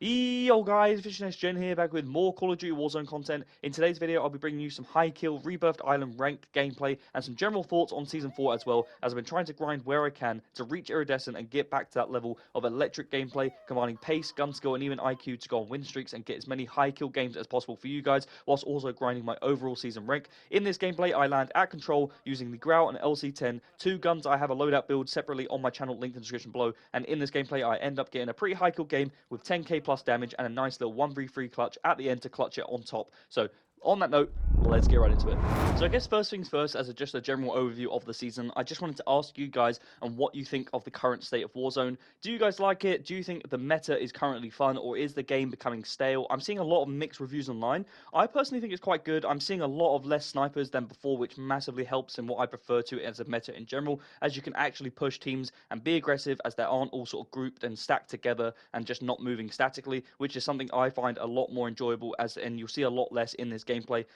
Yo guys, Gen here, back with more Call of Duty Warzone content. In today's video, I'll be bringing you some high kill, Rebirth Island ranked gameplay, and some general thoughts on Season 4 as well, as I've been trying to grind where I can to reach Iridescent and get back to that level of electric gameplay, combining pace, gun skill, and even IQ to go on win streaks and get as many high kill games as possible for you guys, whilst also grinding my overall season rank. In this gameplay, I land at control using the Growl and LC10, two guns I have a loadout build separately on my channel, linked in the description below, and in this gameplay, I end up getting a pretty high kill game with 10k plus damage and a nice little 1v3 clutch at the end to clutch it on top. So on that note, let's get right into it. So I guess first things first, as just a general overview of the season, I just wanted to ask you guys on what you think of the current state of Warzone. Do you guys like it? Do you think the meta is currently fun, or is the game becoming stale? I'm seeing a lot of mixed reviews online. I personally think it's quite good. I'm seeing a lot of less snipers than before, which massively helps in what I prefer to as a meta in general, as you can actually push teams and be aggressive, as they aren't all sort of grouped and stacked together and just not moving statically, which is something I find a lot more enjoyable, and you'll see a lot less in this gameplay.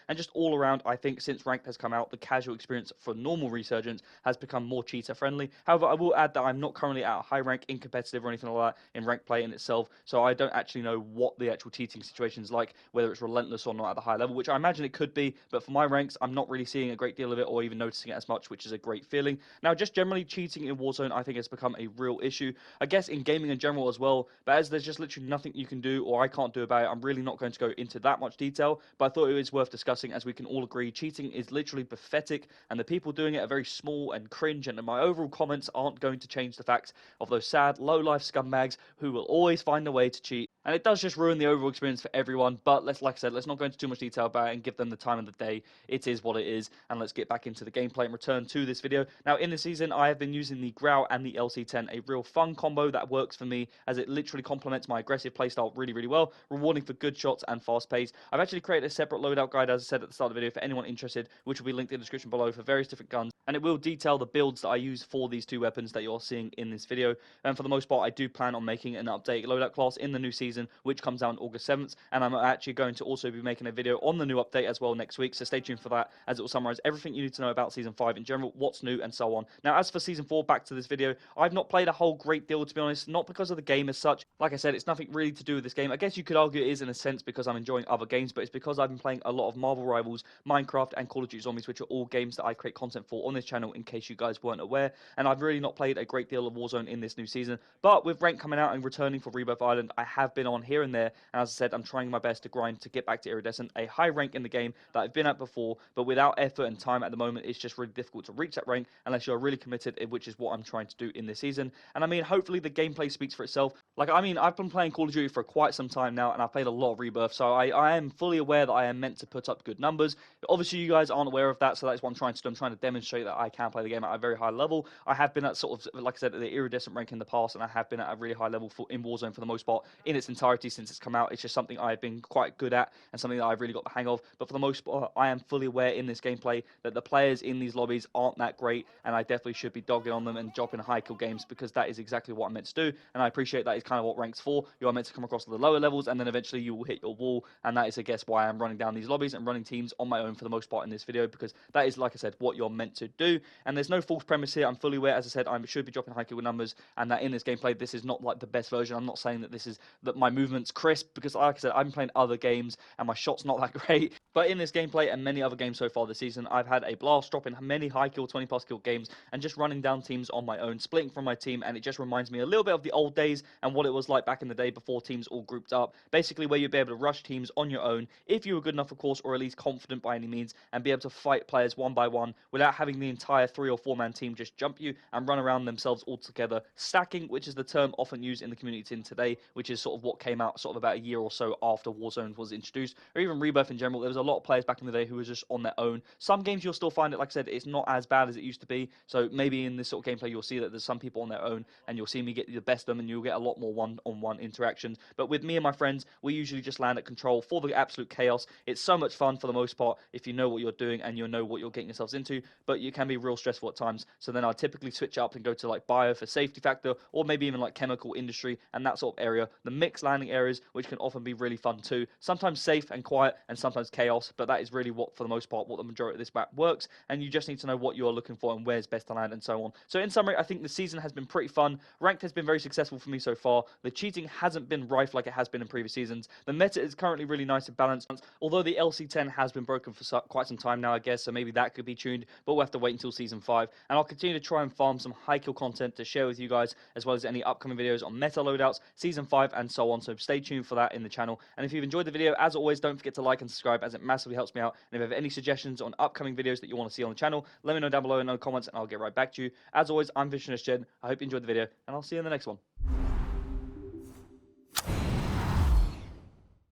And just all around, I think since Ranked has come out, the casual experience for normal Resurgence has become more cheater friendly. However, I will add that I'm not currently at a high rank in competitive or anything like that in ranked play in itself, so I don't actually know what the actual cheating situation is like, whether it's relentless or not at the high level, which I imagine it could be, but for my ranks, I'm not really seeing a great deal of it or even noticing it as much, which is a great feeling. Now, just generally cheating in Warzone, I think has become a real issue, I guess in gaming in general as well, but as there's just literally nothing you can do or I can't do about it, I'm really not going to go into that much detail, but I thought it was worth discussing, as we can all agree cheating is literally pathetic, and the people doing it are very small and cringe, and my overall comments aren't going to change the fact of those sad, low-life scumbags who will always find a way to cheat. And it does just ruin the overall experience for everyone, but like I said, let's not go into too much detail about it and give them the time of the day. It is what it is, and let's get back into the gameplay and return to this video. Now, in this season, I have been using the Growl and the LC10, a real fun combo that works for me, as it literally complements my aggressive playstyle really, really well, rewarding for good shots and fast pace. I've actually created a separate loadout guide, as I said at the start of the video, for anyone interested, which will be linked in the description below, for various different guns, and it will detail the builds that I use for these two weapons that you're seeing in this video. And for the most part, I do plan on making an updated loadout class in the new season, which comes out on August 7th, and I'm actually going to also be making a video on the new update as well next week, so stay tuned for that, as it will summarize everything you need to know about Season 5 in general, what's new, and so on. Now, as for Season 4, back to this video, I've not played a whole great deal, to be honest, not because of the game as such. Like I said, it's nothing really to do with this game. I guess you could argue it is in a sense because I'm enjoying other games, but it's because I've been playing a lot of Marvel Rivals, Minecraft, and Call of Duty Zombies, which are all games that I create content for on this channel, in case you guys weren't aware, and I've really not played a great deal of Warzone in this new season. But with Rank coming out and returning for Rebirth Island, I have been on here and there, and as I said, I'm trying my best to grind to get back to Iridescent, a high rank in the game that I've been at before, but without effort and time at the moment, it's just really difficult to reach that rank unless you're really committed, which is what I'm trying to do in this season. And I mean, hopefully the gameplay speaks for itself. Like, I mean, I've been playing Call of Duty for quite some time now, and I've played a lot of Rebirth, so I am fully aware that I am meant to put up good numbers. Obviously, you guys aren't aware of that, so that's what I'm trying to do. I'm trying to demonstrate that I can play the game at a very high level. I have been at sort of, like I said, at the Iridescent rank in the past, and I have been at a really high level in Warzone for the most part in its entirety since it's come out. It's just something I've been quite good at and something that I've really got the hang of. But for the most part, I am fully aware in this gameplay that the players in these lobbies aren't that great, and I definitely should be dogging on them and dropping high kill games, because that is exactly what I'm meant to do. And I appreciate that is kind of what rank's for. You are meant to come across to the lower levels, and then eventually you will hit your wall. And that is, I guess, why I'm running down these lobbies and running teams on my own for the most part in this video, because that is, like I said, what you're meant to do. And there's no false premise here. I'm fully aware, as I said, I should be dropping high kill numbers, and that in this gameplay, this is not like the best version. I'm not saying that this is that my movement's crisp, because like I said, I've been playing other games and my shot's not that great. But in this gameplay and many other games so far this season, I've had a blast dropping many high kill, 20 plus kill games, and just running down teams on my own, splitting from my team. And it just reminds me a little bit of the old days and what it was like back in the day before teams all grouped up, basically where you'd be able to rush teams on your own if you were good enough, of course, or at least confident by any means, and be able to fight players one by one without having the entire 3 or 4 man team just jump you and run around themselves all together. Stacking, which is the term often used in the community today, which is sort of what came out sort of about a year or so after Warzone was introduced, or even Rebirth in general. There was a lot of players back in the day who were just on their own. Some games you'll still find it, like I said, it's not as bad as it used to be, so maybe in this sort of gameplay you'll see that there's some people on their own, and you'll see me get the best of them, and you'll get a lot more one-on-one interactions. But with me and my friends, we usually just land at control for the absolute chaos. It's so much fun for the most part if you know what you're doing and you know what you're getting yourselves into, but you can be real stressful at times. So then I'll typically switch up and go to like bio for safety factor, or maybe even like chemical industry and that sort of area. The mix complex landing areas, which can often be really fun too. Sometimes safe and quiet, and sometimes chaos, but that is really what, for the most part, what the majority of this map works, and you just need to know what you're looking for and where's best to land and so on. So in summary, I think the season has been pretty fun. Ranked has been very successful for me so far. The cheating hasn't been rife like it has been in previous seasons. The meta is currently really nice and balanced, although the LC10 has been broken for quite some time now, I guess, so maybe that could be tuned, but we'll have to wait until Season 5. And I'll continue to try and farm some high kill content to share with you guys, as well as any upcoming videos on meta loadouts, Season 5, and so on. So stay tuned for that in the channel. And if you've enjoyed the video, as always, don't forget to like and subscribe, as it massively helps me out. And if you have any suggestions on upcoming videos that you want to see on the channel, let me know down below in the comments, and I'll get right back to you. As always, I'm Visionist Jed. I hope you enjoyed the video, and I'll see you in the next one.